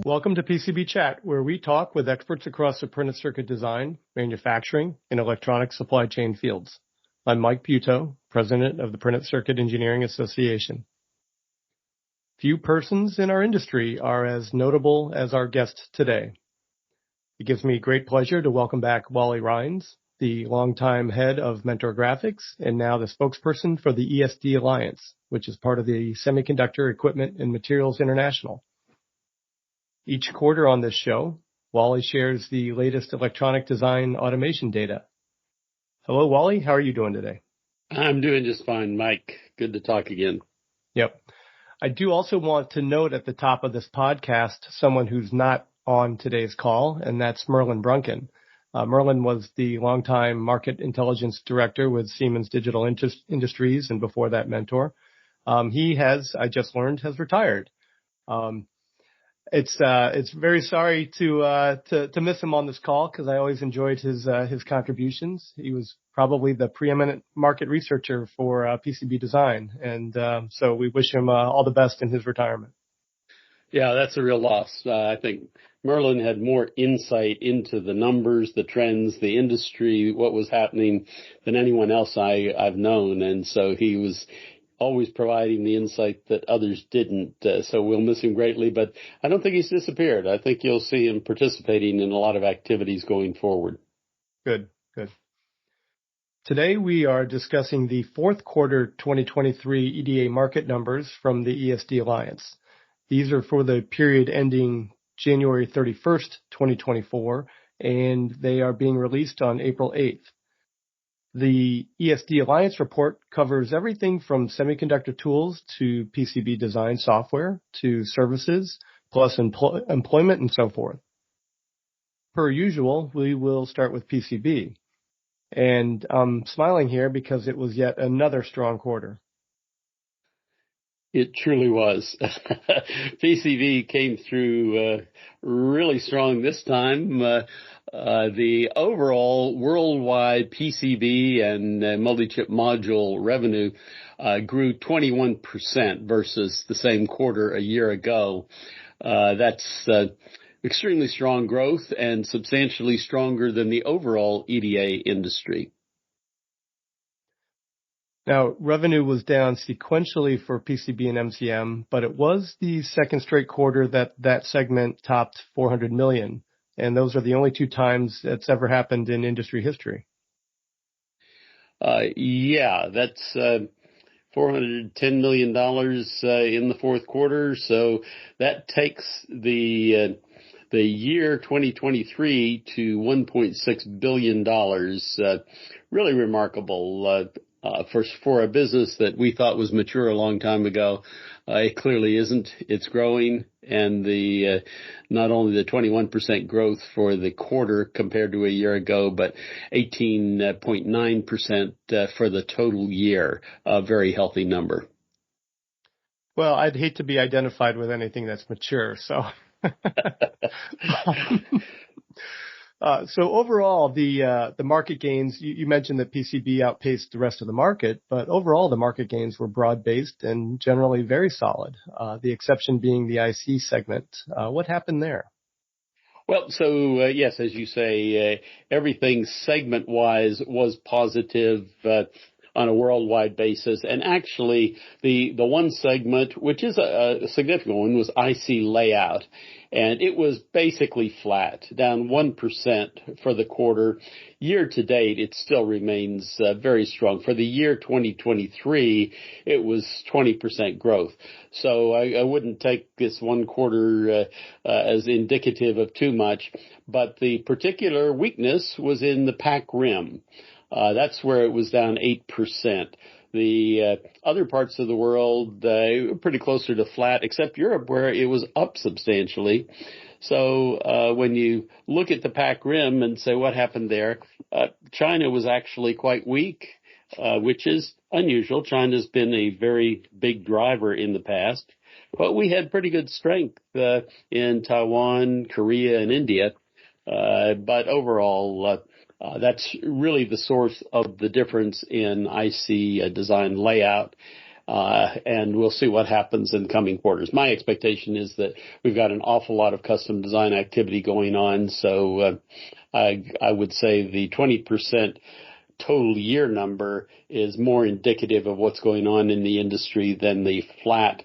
Welcome to PCB Chat, where we talk with experts across the printed circuit design, manufacturing, and electronic supply chain fields. I'm Mike Puto, president of the Printed Circuit Engineering Association. Few persons in our industry are as notable as our guest today. It gives me great pleasure to welcome back Wally Rhines, the longtime head of Mentor Graphics and now the spokesperson for the ESD Alliance, which is part of the Semiconductor Equipment and Materials International. Each quarter on this show, Wally shares the latest electronic design automation data. Hello, Wally. How are you doing today? I'm doing just fine, Mike. Good to talk again. Yep. I do also want to note at the top of this podcast someone who's not on today's call, and that's Merlin Brunken. Merlin was the longtime market intelligence director with Siemens Digital Industries, and before that, Mentor. He has, I just learned, has retired. It's very sorry to miss him on this call because I always enjoyed his contributions. He was probably the preeminent market researcher for PCB design, and so we wish him all the best in his retirement. Yeah, that's a real loss. I think Merlin had more insight into the numbers, the trends, the industry, what was happening than anyone else I've known, and so he was always providing the insight that others didn't. So we'll miss him greatly, but I don't think he's disappeared. I think you'll see him participating in a lot of activities going forward. Good. Today we are discussing the fourth quarter 2023 EDA market numbers from the ESD Alliance. These are for the period ending January 31st, 2024, and they are being released on April 8th. The ESD Alliance report covers everything from semiconductor tools to PCB design software to services, plus employment and so forth. Per usual, we will start with PCB. And I'm smiling here because it was yet another strong quarter. It truly was. PCB came through really strong this time. The overall worldwide PCB and multi-chip module revenue grew 21% versus the same quarter a year ago. That's extremely strong growth and substantially stronger than the overall EDA industry. Now, revenue was down sequentially for PCB and MCM, but it was the second straight quarter that segment topped $400 million. And those are the only two times that's ever happened in industry history. Yeah, that's $410 million in the fourth quarter. So that takes the year 2023 to $1.6 billion. Really remarkable. For a business that we thought was mature a long time ago, it clearly isn't. It's growing, and not only the 21% growth for the quarter compared to a year ago, but 18.9% for the total year. A very healthy number. Well, I'd hate to be identified with anything that's mature, so. So overall, the market gains, you mentioned that PCB outpaced the rest of the market, but overall the market gains were broad-based and generally very solid, the exception being the IC segment. What happened there? Well, so yes, as you say, everything segment-wise was positive on a worldwide basis. And actually, the one segment, which is a significant one, was IC layout. And it was basically flat, down 1% for the quarter. Year to date, it still remains very strong. For the year 2023, it was 20% growth. So I wouldn't take this one quarter as indicative of too much. But the particular weakness was in the pack rim. That's where it was down 8%. The other parts of the world were pretty closer to flat, except Europe, where it was up substantially. So when you look at the pack rim and say what happened there, China was actually quite weak, which is unusual. China's been a very big driver in the past. But we had pretty good strength in Taiwan, Korea, and India. But overall, that's really the source of the difference in IC design layout. and we'll see what happens in coming quarters. My expectation is that we've got an awful lot of custom design activity going on, so I would say the 20% total year number is more indicative of what's going on in the industry than the flat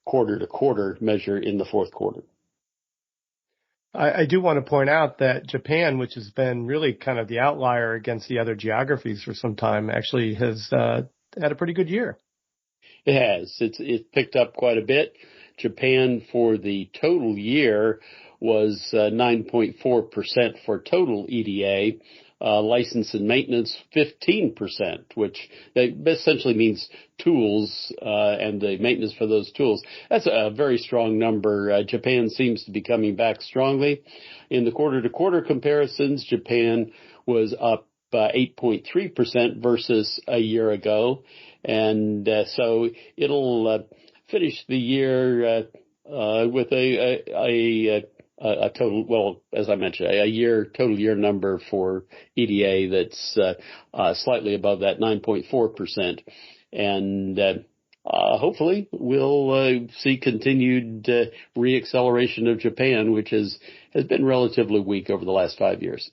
quarter-to-quarter measure in the fourth quarter. I do want to point out that Japan, which has been really kind of the outlier against the other geographies for some time, actually has had a pretty good year. It has. It's picked up quite a bit. Japan for the total year was 9.4% for total EDA. License and maintenance 15%, which essentially means tools and the maintenance for those tools. That's a very strong number. Japan seems to be coming back strongly. In the quarter-to-quarter comparisons, Japan was up 8.3% versus a year ago, and so it'll finish the year with a total, well, as I mentioned, total year number for EDA that's slightly above that 9.4%. And hopefully we'll see continued reacceleration of Japan, which has been relatively weak over the last 5 years.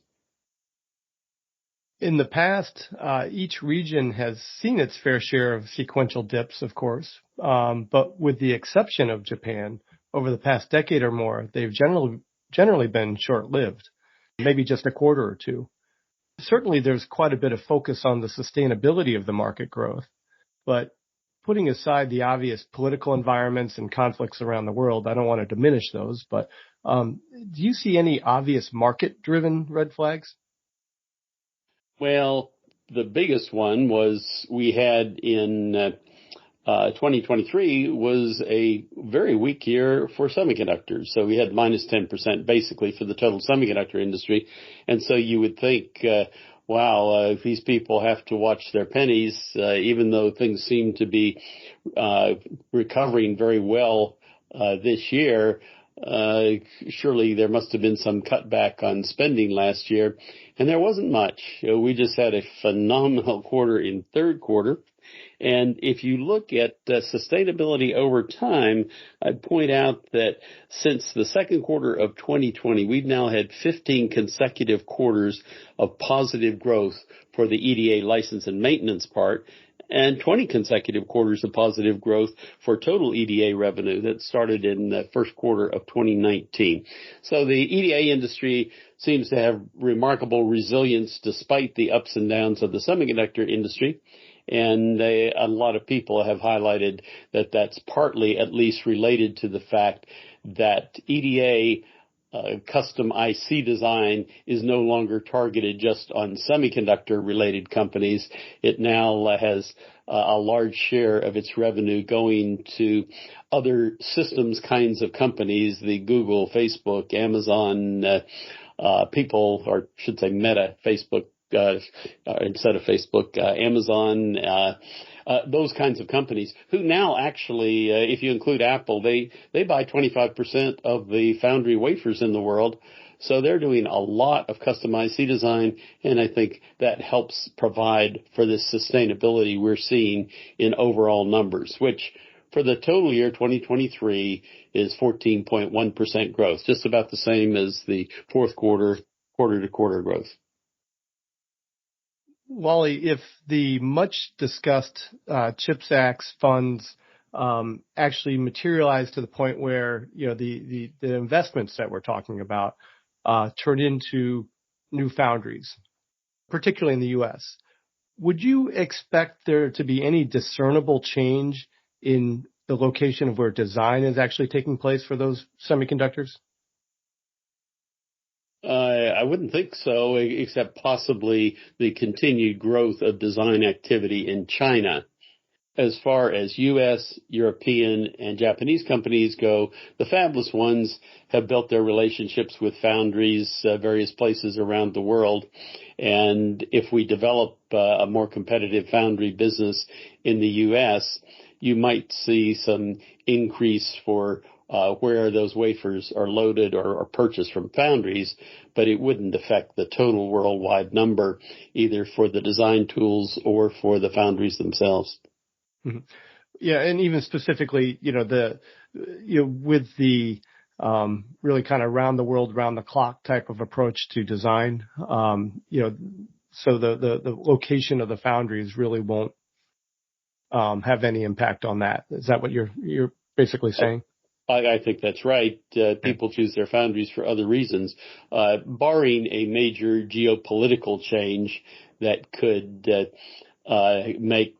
In the past, each region has seen its fair share of sequential dips, of course, but with the exception of Japan, over the past decade or more, they've generally been short-lived, maybe just a quarter or two. Certainly, there's quite a bit of focus on the sustainability of the market growth, but putting aside the obvious political environments and conflicts around the world, I don't want to diminish those, but do you see any obvious market-driven red flags? Well, the biggest one was we had in 2023 was a very weak year for semiconductors. So we had minus 10% basically for the total semiconductor industry. And so you would think, wow, these people have to watch their pennies, even though things seem to be recovering very well this year. Surely there must have been some cutback on spending last year, and there wasn't much. We just had a phenomenal quarter in third quarter. And if you look at sustainability over time, I'd point out that since the second quarter of 2020, we've now had 15 consecutive quarters of positive growth for the EDA license and maintenance part, and 20 consecutive quarters of positive growth for total EDA revenue that started in the first quarter of 2019. So the EDA industry seems to have remarkable resilience despite the ups and downs of the semiconductor industry. And a lot of people have highlighted that that's partly at least related to the fact that EDA custom IC design is no longer targeted just on semiconductor-related companies. It now has a large share of its revenue going to other systems kinds of companies, the Google, Facebook, Amazon, people, or I should say Meta, Facebook, instead of Facebook, Amazon, those kinds of companies who now actually, if you include Apple, they buy 25% of the foundry wafers in the world. So they're doing a lot of custom IC design, and I think that helps provide for this sustainability we're seeing in overall numbers, which for the total year 2023 is 14.1% growth, just about the same as the fourth quarter, quarter-to-quarter growth. Wally, if the much discussed CHIPS Act funds actually materialize to the point where the investments that we're talking about turn into new foundries, particularly in the U.S., would you expect there to be any discernible change in the location of where design is actually taking place for those semiconductors? I wouldn't think so, except possibly the continued growth of design activity in China. As far as U.S., European, and Japanese companies go, the fabless ones have built their relationships with foundries, various places around the world. And if we develop a more competitive foundry business in the U.S., you might see some increase for where those wafers are loaded or purchased from foundries, but it wouldn't affect the total worldwide number, either for the design tools or for the foundries themselves. Mm-hmm. Yeah, and even specifically, with the really kind of round the world, round the clock type of approach to design, so the location of the foundries really won't have any impact on that. Is that what you're basically saying? I think that's right. People choose their foundries for other reasons, barring a major geopolitical change that could make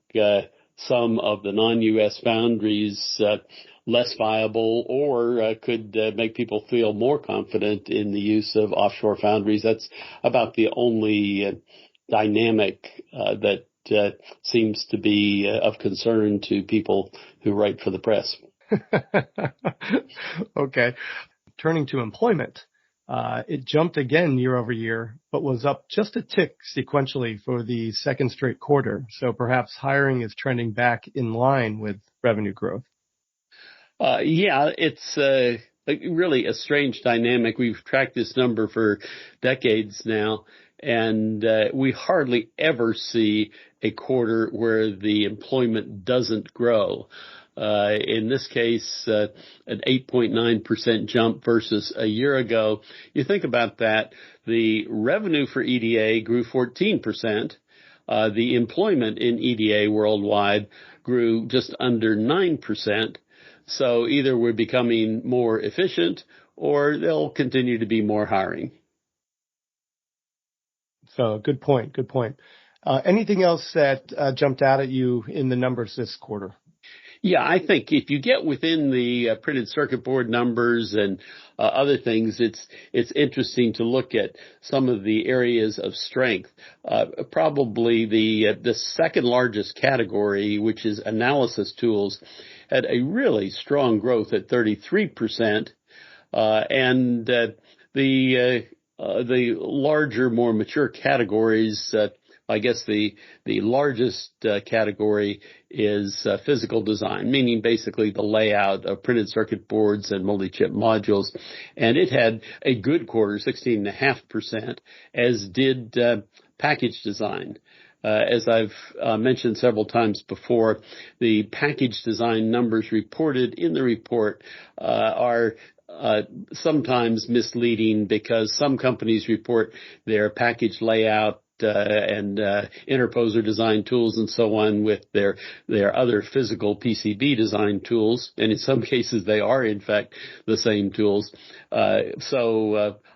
some of the non-U.S. foundries less viable, or could make people feel more confident in the use of offshore foundries. That's about the only dynamic that seems to be of concern to people who write for the press. Okay. Turning to employment, it jumped again year over year, but was up just a tick sequentially for the second straight quarter. So perhaps hiring is trending back in line with revenue growth. Yeah, it's really a strange dynamic. We've tracked this number for decades now, and we hardly ever see a quarter where the employment doesn't grow. In this case, an 8.9% jump versus a year ago. You think about that, the revenue for EDA grew 14%. The employment in EDA worldwide grew just under 9%. So either we're becoming more efficient or there'll continue to be more hiring. So good point. Good point. Anything else that jumped out at you in the numbers this quarter? Yeah, I think if you get within the printed circuit board numbers and other things, it's interesting to look at some of the areas of strength. Probably the second largest category, which is analysis tools, had a really strong growth at 33%, and the larger, more mature categories. I guess the largest category is physical design, meaning basically the layout of printed circuit boards and multi-chip modules. And it had a good quarter, 16.5%, as did package design. As I've mentioned several times before, the package design numbers reported in the report are sometimes misleading because some companies report their package layout and interposer design tools and so on with their other physical PCB design tools, and in some cases they are in fact the same tools.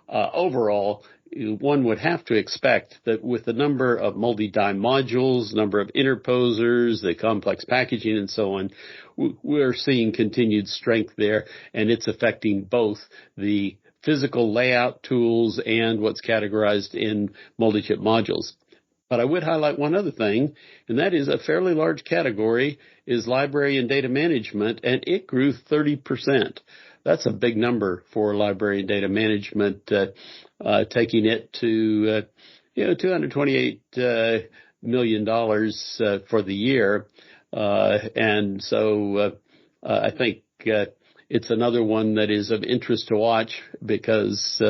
Overall, one would have to expect that with the number of multi-die modules, number of interposers, the complex packaging and so on, we're seeing continued strength there, and it's affecting both the physical layout tools and what's categorized in multi-chip modules. But I would highlight one other thing, and that is a fairly large category is library and data management, and it grew 30%. That's a big number for library and data management, taking it to $228 million for the year. And so I think it's another one that is of interest to watch because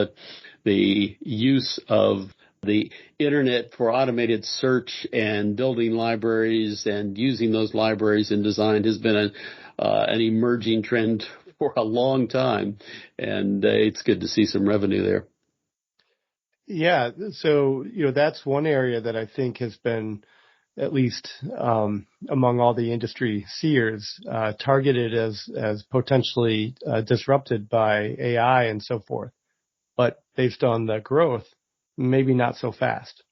the use of the internet for automated search and building libraries and using those libraries in design has been an emerging trend for a long time, and it's good to see some revenue there. Yeah, so that's one area that I think has been, at least among all the industry seers, targeted as potentially disrupted by AI and so forth. But based on the growth, maybe not so fast.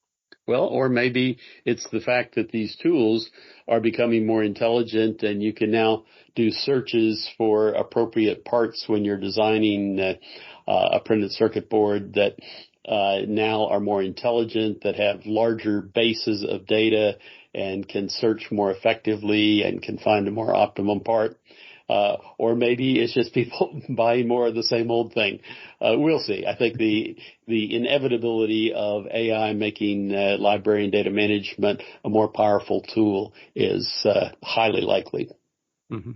Well, or maybe it's the fact that these tools are becoming more intelligent and you can now do searches for appropriate parts when you're designing a printed circuit board that now are more intelligent, that have larger bases of data and can search more effectively and can find a more optimum part. Or maybe it's just people buying more of the same old thing. We'll see. I think the inevitability of AI making library and data management a more powerful tool is highly likely. Mm-hmm.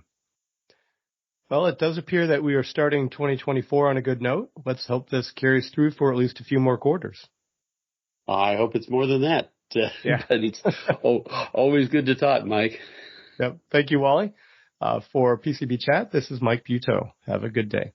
Well, it does appear that we are starting 2024 on a good note. Let's hope this carries through for at least a few more quarters. I hope it's more than that. Yeah. But it's always good to talk, Mike. Yep. Thank you, Wally. For PCB Chat, this is Mike Buteau. Have a good day.